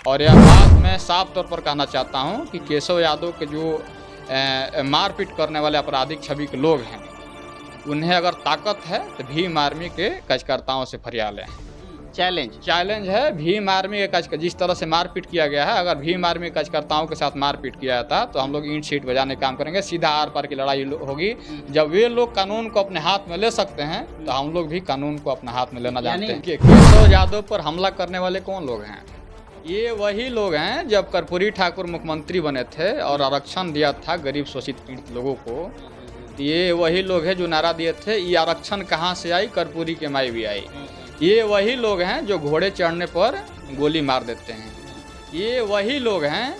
और यह बात मैं साफ तौर पर कहना चाहता हूं कि केशव यादव के जो मारपीट करने वाले आपराधिक छवि के लोग हैं, उन्हें अगर ताकत है तो भीम आर्मी के कार्यकर्ताओं से फरियाद लें। चैलेंज है भीम आर्मी के जिस तरह से मारपीट किया गया है, अगर भीम आर्मी के कार्यकर्ताओं के साथ मारपीट किया जाता तो हम लोग ईंट सीट बजाने का काम करेंगे। सीधा आर पार की लड़ाई होगी। जब वे लोग कानून को अपने हाथ में ले सकते हैं तो हम लोग भी कानून को अपने हाथ में लेना जानते हैं। केशव यादव पर हमला करने वाले कौन लोग हैं? ये वही लोग हैं जब कर्पूरी ठाकुर मुख्यमंत्री बने थे और आरक्षण दिया था गरीब शोषित पीड़ित लोगों को। ये वही लोग हैं जो नारा दिए थे, ये आरक्षण कहाँ से आई, कर्पूरी के माई भी आई। ये वही लोग हैं जो घोड़े चढ़ने पर गोली मार देते हैं। ये वही लोग हैं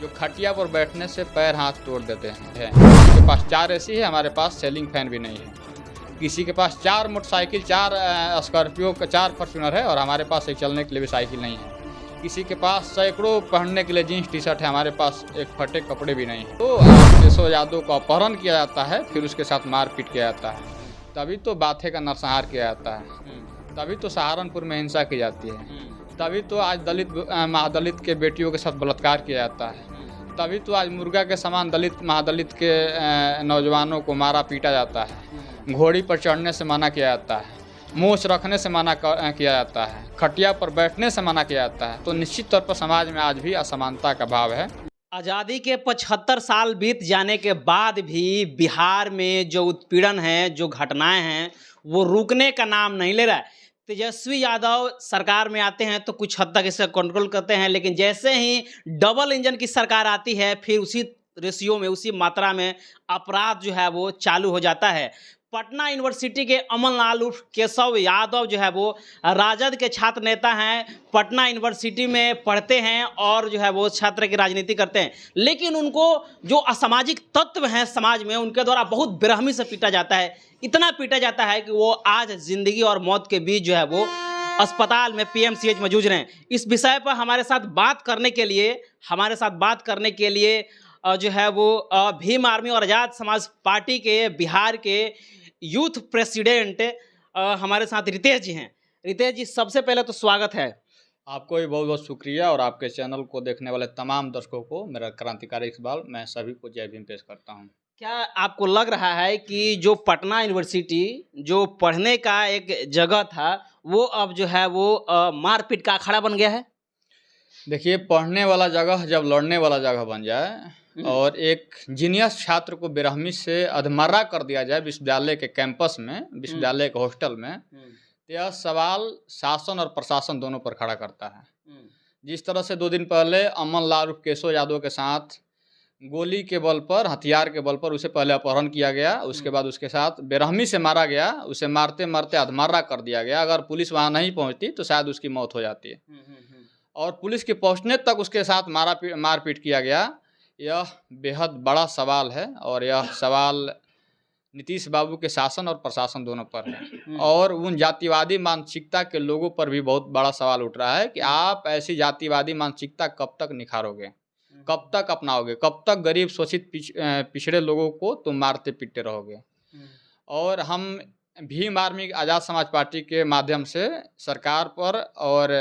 जो खटिया पर बैठने से पैर हाथ तोड़ देते हैं। किसी के पास 4 एसी है, हमारे पास सेलिंग फैन भी नहीं है। किसी के पास 4 मोटरसाइकिल, 4 स्कॉर्पियो, 4 फॉर्च्यूनर है और हमारे पास एक चलने के लिए भी साइकिल नहीं है। किसी के पास सैकड़ों पहनने के लिए जीन्स टी शर्ट है, हमारे पास एक फटे कपड़े भी नहीं है। तो केशव यादव का अपहरण किया जाता है, फिर उसके साथ मारपीट किया जाता है, तभी तो बाथे का नरसंहार किया जाता है, तभी तो सहारनपुर में हिंसा की जाती है, तभी तो आज दलित महादलित के बेटियों के साथ बलात्कार किया जाता है, तभी तो आज मुर्गा के समान दलित महादलित के नौजवानों को मारा पीटा जाता है, घोड़ी पर चढ़ने से मना किया जाता है, मूछ रखने से मना किया जाता है, खटिया पर बैठने से मना किया जाता है। तो निश्चित तौर पर समाज में आज भी असमानता का भाव है। आज़ादी के 75 साल बीत जाने के बाद भी बिहार में जो उत्पीड़न है, जो घटनाएं हैं, वो रुकने का नाम नहीं ले रहा है। तेजस्वी यादव सरकार में आते हैं तो कुछ हद तक इसे कंट्रोल करते हैं, लेकिन जैसे ही डबल इंजन की सरकार आती है फिर उसी रेशियो में, उसी मात्रा में अपराध जो है वो चालू हो जाता है। पटना यूनिवर्सिटी के अमन लाल उर्फ केशव यादव जो है वो राजद के छात्र नेता हैं, पटना यूनिवर्सिटी में पढ़ते हैं और जो है वो छात्र की राजनीति करते हैं, लेकिन उनको जो असामाजिक तत्व हैं समाज में, उनके द्वारा बहुत बेरहमी से पीटा जाता है। इतना पीटा जाता है कि वो आज जिंदगी और मौत के बीच जो है वो अस्पताल में PMCH में जूझ रहे हैं। इस विषय पर हमारे साथ बात करने के लिए जो है वो भीम आर्मी और आज़ाद समाज पार्टी के बिहार के यूथ प्रेसिडेंट हमारे साथ रितेश जी हैं। रितेश जी, सबसे पहले तो स्वागत है। आपको भी बहुत बहुत शुक्रिया और आपके चैनल को देखने वाले तमाम दर्शकों को मेरा क्रांतिकारी इकबाल, मैं सभी को जय भीम पेश करता हूं। क्या आपको लग रहा है कि जो पटना यूनिवर्सिटी जो पढ़ने का एक जगह था वो अब जो है वो मारपीट का अखाड़ा बन गया है? देखिए, पढ़ने वाला जगह जब लड़ने वाला जगह बन जाए और एक जीनियस छात्र को बेरहमी से अधमरा कर दिया जाए विश्वविद्यालय के कैंपस में, विश्वविद्यालय के हॉस्टल में, तो यह सवाल शासन और प्रशासन दोनों पर खड़ा करता है। जिस तरह से 2 दिन पहले अमन लाल केशव यादव के साथ गोली के बल पर, हथियार के बल पर उसे पहले अपहरण किया गया, उसके बाद उसके साथ बेरहमी से मारा गया, उसे मारते मारते अधमरा कर दिया गया। अगर पुलिस वहाँ नहीं पहुँचती तो शायद उसकी मौत हो जाती है। और पुलिस के पहुँचने तक उसके साथ मारपीट किया गया। यह बेहद बड़ा सवाल है और यह सवाल नीतीश बाबू के शासन और प्रशासन दोनों पर है। और उन जातिवादी मानसिकता के लोगों पर भी बहुत बड़ा सवाल उठ रहा है कि आप ऐसी जातिवादी मानसिकता कब तक निखारोगे, कब तक अपनाओगे, कब तक गरीब शोषित पिछड़े लोगों को तुम मारते पीटते रहोगे। और हम भीम आर्मी आज़ाद समाज पार्टी के माध्यम से सरकार पर और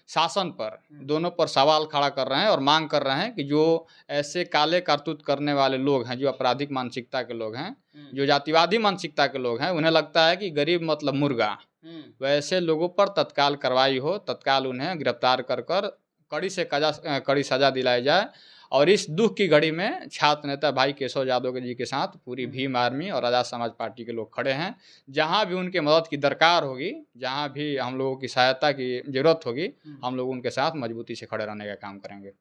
शासन पर दोनों पर सवाल खड़ा कर रहे हैं और मांग कर रहे हैं कि जो ऐसे काले करतूत करने वाले लोग हैं, जो आपराधिक मानसिकता के लोग हैं, जो जातिवादी मानसिकता के लोग हैं, उन्हें लगता है कि गरीब मतलब मुर्गा, वैसे लोगों पर तत्काल कार्रवाई हो, तत्काल उन्हें गिरफ्तार कर कड़ी सजा दिलाई जाए। और इस दुख की घड़ी में छात्र नेता भाई केशव यादव जी के साथ पूरी भीम आर्मी और आज़ाद समाज पार्टी के लोग खड़े हैं। जहां भी उनके मदद की दरकार होगी, जहां भी हम लोगों की सहायता की ज़रूरत होगी, हम लोग उनके साथ मजबूती से खड़े रहने का काम करेंगे।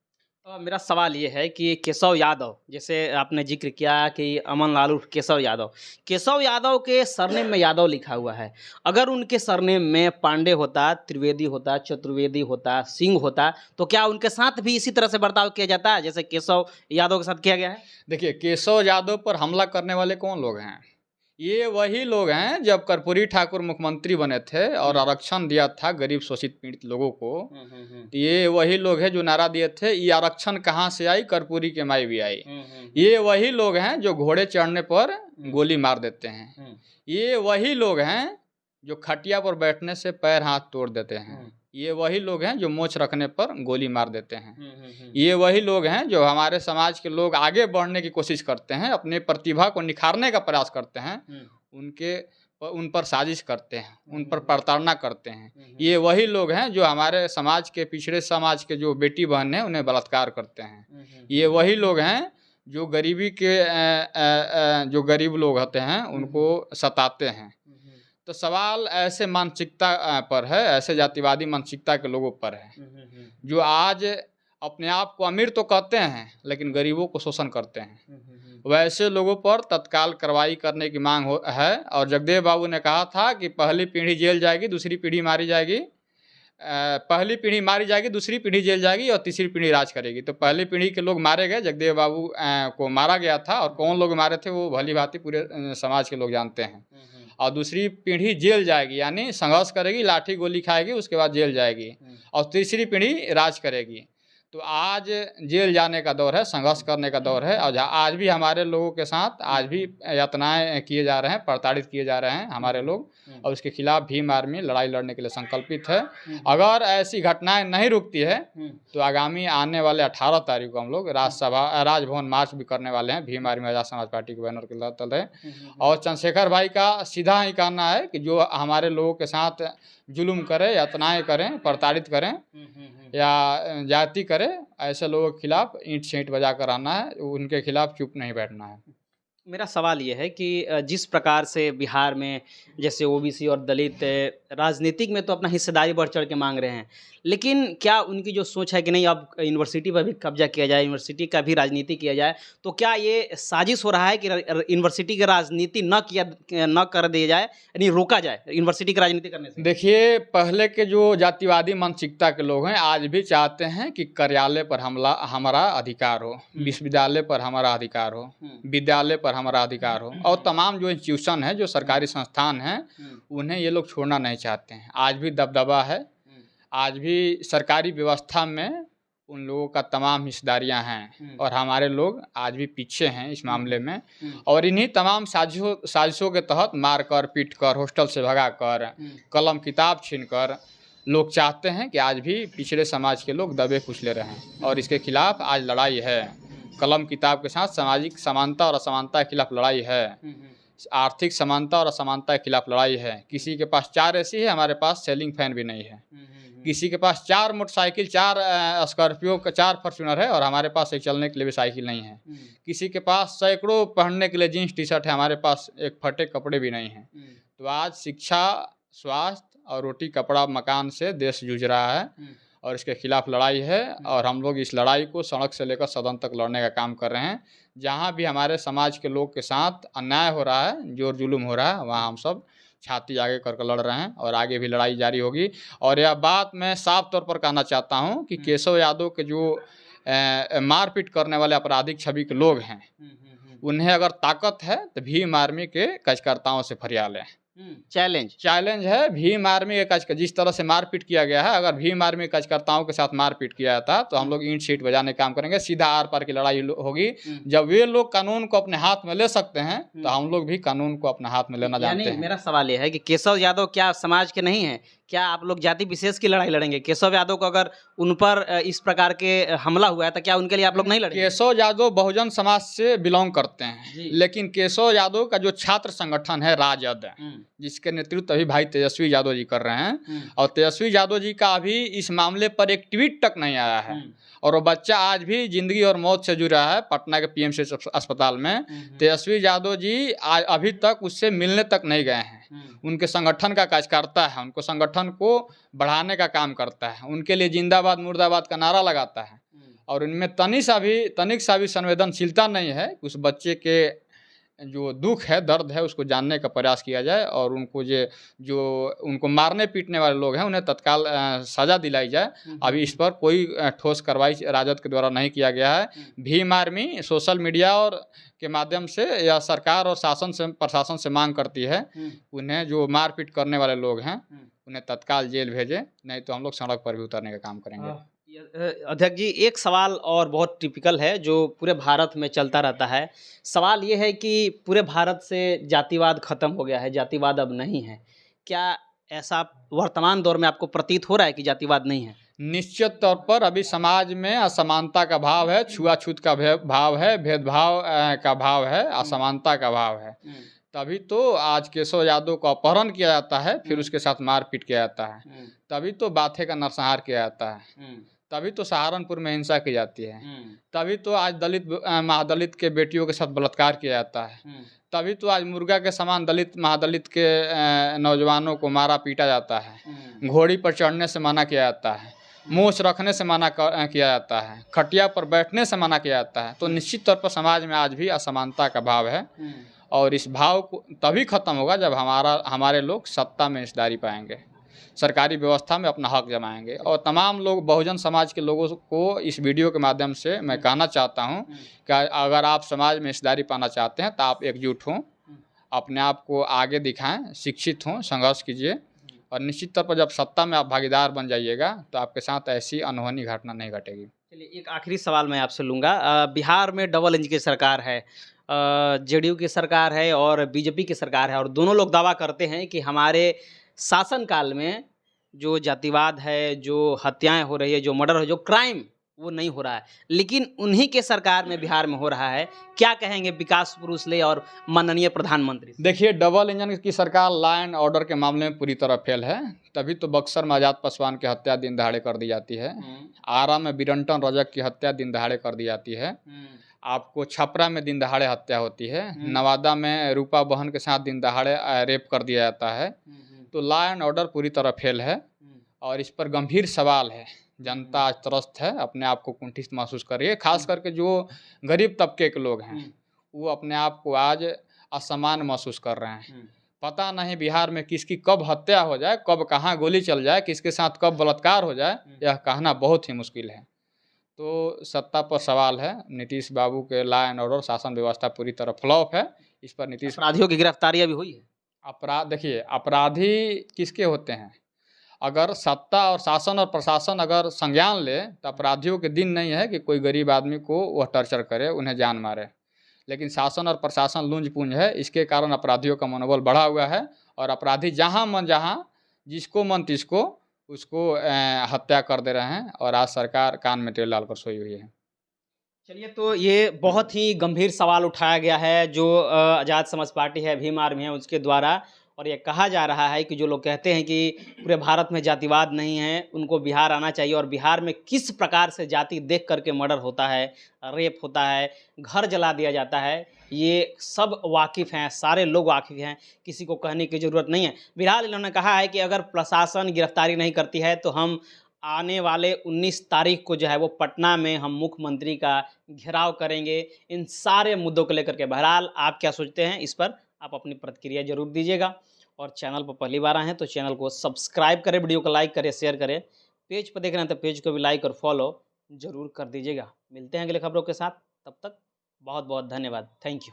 मेरा सवाल ये है कि केशव यादव, जैसे आपने जिक्र किया कि अमन लाल उर्फ केशव यादव के सरनेम में यादव लिखा हुआ है। अगर उनके सरनेम में पांडे होता, त्रिवेदी होता, चतुर्वेदी होता, सिंह होता, तो क्या उनके साथ भी इसी तरह से बर्ताव किया जाता है जैसे केशव यादव के साथ किया गया है? देखिए, केशव यादव पर हमला करने वाले कौन लोग हैं? ये वही लोग हैं जब कर्पूरी ठाकुर मुख्यमंत्री बने थे और आरक्षण दिया था गरीब शोषित पीड़ित लोगों को। ये वही लोग हैं जो नारा दिए थे, ये आरक्षण कहाँ से आई, कर्पूरी के माई भी आई। ये वही लोग हैं जो घोड़े चढ़ने पर गोली मार देते हैं। ये वही लोग हैं जो खटिया पर बैठने से पैर हाथ तोड़ देते हैं। ये वही लोग हैं जो मोच रखने पर गोली मार देते हैं। ये वही लोग हैं जो हमारे समाज के लोग आगे बढ़ने की कोशिश करते हैं, अपने प्रतिभा को निखारने का प्रयास करते हैं, उन पर साजिश करते हैं, उन पर प्रताड़ना करते हैं। ये वही लोग हैं जो हमारे समाज के, पिछड़े समाज के जो बेटी बहन हैं उन्हें बलात्कार करते हैं। ये वही लोग हैं जो गरीबी के जो गरीब लोग होते हैं उनको सताते हैं। तो सवाल ऐसे मानसिकता पर है, ऐसे जातिवादी मानसिकता के लोगों पर है जो आज अपने आप को अमीर तो कहते हैं लेकिन गरीबों को शोषण करते हैं। वैसे लोगों पर तत्काल कार्रवाई करने की मांग है। और जगदेव बाबू ने कहा था कि पहली पीढ़ी जेल जाएगी, दूसरी पीढ़ी मारी जाएगी, पहली पीढ़ी मारी जाएगी, दूसरी पीढ़ी जेल जाएगी और तीसरी पीढ़ी राज करेगी। तो पहली पीढ़ी के लोग मारे गए, जगदेव बाबू को मारा गया था, और कौन लोग मारे थे वो भली भांति पूरे समाज के लोग जानते हैं। और दूसरी पीढ़ी जेल जाएगी, यानी संघर्ष करेगी, लाठी गोली खाएगी, उसके बाद जेल जाएगी, और तीसरी पीढ़ी राज करेगी। तो आज जेल जाने का दौर है, संघर्ष करने का दौर है। और आज भी हमारे लोगों के साथ आज भी यातनाएं किए जा रहे हैं, प्रताड़ित किए जा रहे हैं हमारे लोग, और उसके खिलाफ भीम आर्मी लड़ाई लड़ने के लिए संकल्पित है। अगर ऐसी घटनाएं नहीं रुकती है तो आगामी आने वाले 18 तारीख को हम लोग राजभवन मार्च भी करने वाले हैं, भीम आर्मी आजाद समाज पार्टी के बैनर के तले। और चंद्रशेखर भाई का सीधा ही कहना है कि जो हमारे लोगों के साथ जुल्म करे, यातनाएं करें, प्रताड़ित करें या जाति करे, ऐसे लोगों के खिलाफ ईंट से ईंट बजा कर आना है, उनके खिलाफ चुप नहीं बैठना है। मेरा सवाल ये है कि जिस प्रकार से बिहार में जैसे ओबीसी और दलित राजनीतिक में तो अपना हिस्सेदारी बढ़ चढ़ के मांग रहे हैं, लेकिन क्या उनकी जो सोच है कि नहीं अब यूनिवर्सिटी पर भी कब्जा किया जाए, यूनिवर्सिटी का भी राजनीति किया जाए, तो क्या ये साजिश हो रहा है कि यूनिवर्सिटी की राजनीति न कर दिया जाए, यानी रोका जाए यूनिवर्सिटी की राजनीति करने से? देखिए, पहले के जो जातिवादी मानसिकता के लोग हैं आज भी चाहते हैं कि कार्यालय पर हमारा अधिकार हो, विश्वविद्यालय पर हमारा अधिकार हो, विद्यालय पर हमारा अधिकार हो, और तमाम जो इंस्टीट्यूशन है, जो सरकारी संस्थान हैं, उन्हें ये लोग छोड़ना नहीं चाहते हैं। आज भी दबदबा है, आज भी सरकारी व्यवस्था में उन लोगों का तमाम हिस्सेदारियां हैं, और हमारे लोग आज भी पीछे हैं इस मामले में। और इन्हीं तमाम साजिशों के तहत मार कर, पीट कर, हॉस्टल से भगा कर, कलम किताब छीन कर लोग चाहते हैं कि आज भी पिछड़े समाज के लोग दबे कुचले रहें। और इसके खिलाफ आज लड़ाई है, कलम किताब के साथ सामाजिक समानता और असमानता के खिलाफ लड़ाई है, आर्थिक समानता और असमानता के खिलाफ लड़ाई है। किसी के पास 4 एसी है, हमारे पास सेलिंग फैन भी नहीं है। किसी के पास 4 मोटरसाइकिल, 4 स्कॉर्पियो, 4 फॉर्च्यूनर है, और हमारे पास एक चलने के लिए भी साइकिल नहीं है। किसी के पास सैकड़ों पहनने के लिए जीन्स टी शर्ट है, हमारे पास एक फटे कपड़े भी नहीं हैं। तो आज शिक्षा, स्वास्थ्य और रोटी कपड़ा मकान से देश जूझ रहा है, और इसके खिलाफ लड़ाई है। और हम लोग इस लड़ाई को सड़क से लेकर सदन तक लड़ने का काम कर रहे हैं। जहाँ भी हमारे समाज के लोग के साथ अन्याय हो रहा है, जोर जुलूम हो रहा है, वहाँ हम सब छाती आगे करके लड़ रहे हैं, और आगे भी लड़ाई जारी होगी। और यह बात मैं साफ तौर पर कहना चाहता हूँ कि केशव यादव के जो मारपीट करने वाले आपराधिक छवि के लोग हैं, उन्हें अगर ताकत है तो भीम आर्मी के कार्यकर्ताओं से फरियाद लें। चैलेंज है भीम आर्मी के कार्यकर्ता, जिस तरह से मारपीट किया गया है, अगर भीम आर्मी के कार्यकर्ताओं के साथ मारपीट किया जाता तो हम लोग ईंट शीट बजाने का काम करेंगे, सीधा आर पार की लड़ाई होगी। जब वे लोग कानून को अपने हाथ में ले सकते हैं तो हम लोग भी कानून को अपने हाथ में लेना जानते हैं। मेरा सवाल यह है कि केशव यादव क्या समाज के नहीं है? क्या आप लोग जाति विशेष की लड़ाई लड़ेंगे? केशव यादव को अगर उन पर इस प्रकार के हमला हुआ है तो क्या उनके लिए आप लोग नहीं लड़ेंगे? केशव यादव बहुजन समाज से बिलोंग करते हैं, लेकिन केशव यादव का जो छात्र संगठन है राजद, जिसके नेतृत्व अभी भाई तेजस्वी यादव जी कर रहे हैं, और तेजस्वी यादव जी का अभी इस मामले पर एक ट्वीट तक नहीं आया है, और वो बच्चा आज भी जिंदगी और मौत से जुड़ा है पटना के पीएमसीएच अस्पताल में। तेजस्वी यादव जी अभी तक उससे मिलने तक नहीं गए हैं। उनके संगठन का कार्यकर्ता है, उनको संगठन को बढ़ाने का काम करता है, उनके लिए जिंदाबाद मुर्दाबाद का नारा लगाता है, और इनमें तनिक सा भी संवेदनशीलता नहीं है। उस बच्चे के जो दुख है, दर्द है, उसको जानने का प्रयास किया जाए, और उनको जो उनको मारने पीटने वाले लोग हैं उन्हें तत्काल सजा दिलाई जाए। अभी इस पर कोई ठोस कार्रवाई राजद के द्वारा नहीं किया गया है। भीम आर्मी सोशल मीडिया और के माध्यम से या सरकार और प्रशासन से मांग करती है, उन्हें जो मारपीट करने वाले लोग हैं उन्हें तत्काल जेल भेजें, नहीं तो हम लोग सड़क पर भी उतरने का काम करेंगे। अध्यक्ष जी, एक सवाल और बहुत टिपिकल है जो पूरे भारत में चलता रहता है। सवाल ये है कि पूरे भारत से जातिवाद खत्म हो गया है, जातिवाद अब नहीं है। क्या ऐसा वर्तमान दौर में आपको प्रतीत हो रहा है कि जातिवाद नहीं है? निश्चित तौर पर अभी समाज में असमानता का भाव है, छुआछूत का भाव है, भेदभाव का भाव है, असमानता का भाव है। तभी तो आज केशव यादव को अपहरण किया जाता है, फिर उसके साथ मारपीट किया जाता है। तभी तो बाथे का नरसंहार किया जाता है। तभी तो सहारनपुर में हिंसा की जाती है। तभी तो आज दलित महादलित के बेटियों के साथ बलात्कार किया जाता है। तभी तो आज मुर्गा के समान दलित महादलित के नौजवानों को मारा पीटा जाता है। घोड़ी पर चढ़ने से मना किया जाता है, मूछ रखने से मना किया जाता है, खटिया पर बैठने से मना किया जाता है। तो निश्चित तौर पर समाज में आज भी असमानता का भाव है और इस भाव को तभी खत्म होगा जब हमारे लोग सत्ता में हिस्सेदारी पाएंगे, सरकारी व्यवस्था में अपना हक जमाएंगे। और तमाम लोग, बहुजन समाज के लोगों को इस वीडियो के माध्यम से मैं कहना चाहता हूं कि अगर आप समाज में हिस्सेदारी पाना चाहते हैं तो आप एकजुट हों, अपने आप को आगे दिखाएं, शिक्षित हों, संघर्ष कीजिए और निश्चित तौर पर जब सत्ता में आप भागीदार बन जाइएगा तो आपके साथ ऐसी अनहोनी घटना नहीं घटेगी। चलिए, एक आखिरी सवाल मैं आपसे लूँगा। बिहार में डबल इंजन की सरकार है, जेडीयू की सरकार है और बीजेपी की सरकार है, और दोनों लोग दावा करते हैं कि हमारे शासनकाल में जो जातिवाद है, जो हत्याएं हो रही है, जो मर्डर हो, जो क्राइम, वो नहीं हो रहा है, लेकिन उन्हीं के सरकार में बिहार में हो रहा है। क्या कहेंगे विकास पुरुषले और माननीय प्रधानमंत्री? देखिए, डबल इंजन की सरकार लॉ एंड ऑर्डर के मामले में पूरी तरह फेल है। तभी तो बक्सर में आजाद पासवान की हत्या दिन दहाड़े कर दी जाती है, आरा में बिरंटन रजक की हत्या दिन दहाड़े कर दी जाती है, आपको छपरा में दिन दहाड़े हत्या होती है, नवादा में रूपा बहन के साथ दिन दहाड़े रेप कर दिया जाता है। तो लॉ एंड ऑर्डर पूरी तरह फेल है और इस पर गंभीर सवाल है। जनता आज त्रस्त है, अपने आप को कुंठित महसूस कर रही है। खास करके जो गरीब तबके के लोग हैं वो अपने आप को आज असमान महसूस कर रहे हैं। पता नहीं बिहार में किसकी कब हत्या हो जाए, कब कहाँ गोली चल जाए, किसके साथ कब बलात्कार हो जाए, यह कहना बहुत ही मुश्किल है। तो सत्ता पर सवाल है। नीतीश बाबू के लॉ एंड ऑर्डर शासन व्यवस्था पूरी तरह फ्लॉप है। इस पर नीतीश, अपराधियों की गिरफ्तारी अभी हुई है? देखिए, अपराधी किसके होते हैं? अगर सत्ता और शासन और प्रशासन अगर संज्ञान ले तो अपराधियों के दिन नहीं है कि कोई गरीब आदमी को वह टॉर्चर करे, उन्हें जान मारे। लेकिन शासन और प्रशासन लूंज पूंज है, इसके कारण अपराधियों का मनोबल बढ़ा हुआ है और अपराधी जहां मन जहां, जिसको मन तिसको उसको हत्या कर दे रहे हैं और आज सरकार कान में तेल डालकर सोई हुई है। चलिए, तो ये बहुत ही गंभीर सवाल उठाया गया है जो आज़ाद समाज पार्टी है, भीम आर्मी है, उसके द्वारा। और ये कहा जा रहा है कि जो लोग कहते हैं कि पूरे भारत में जातिवाद नहीं है, उनको बिहार आना चाहिए। और बिहार में किस प्रकार से जाति देख करके मर्डर होता है, रेप होता है, घर जला दिया जाता है, ये सब वाकिफ़ हैं, सारे लोग वाकिफ़ हैं, किसी को कहने की ज़रूरत नहीं है। बहरहाल इन्होंने कहा है कि अगर प्रशासन गिरफ्तारी नहीं करती है तो हम आने वाले 19 तारीख को जो है वो पटना में हम मुख्यमंत्री का घेराव करेंगे, इन सारे मुद्दों को लेकर के। बहरहाल आप क्या सोचते हैं इस पर, आप अपनी प्रतिक्रिया जरूर दीजिएगा। और चैनल पर पहली बार आए हैं तो चैनल को सब्सक्राइब करें, वीडियो को लाइक करें, शेयर करें। पेज पर देख रहे हैं तो पेज को भी लाइक और फॉलो जरूर कर दीजिएगा। मिलते हैं अगले खबरों के साथ, तब तक बहुत बहुत धन्यवाद। Thank you.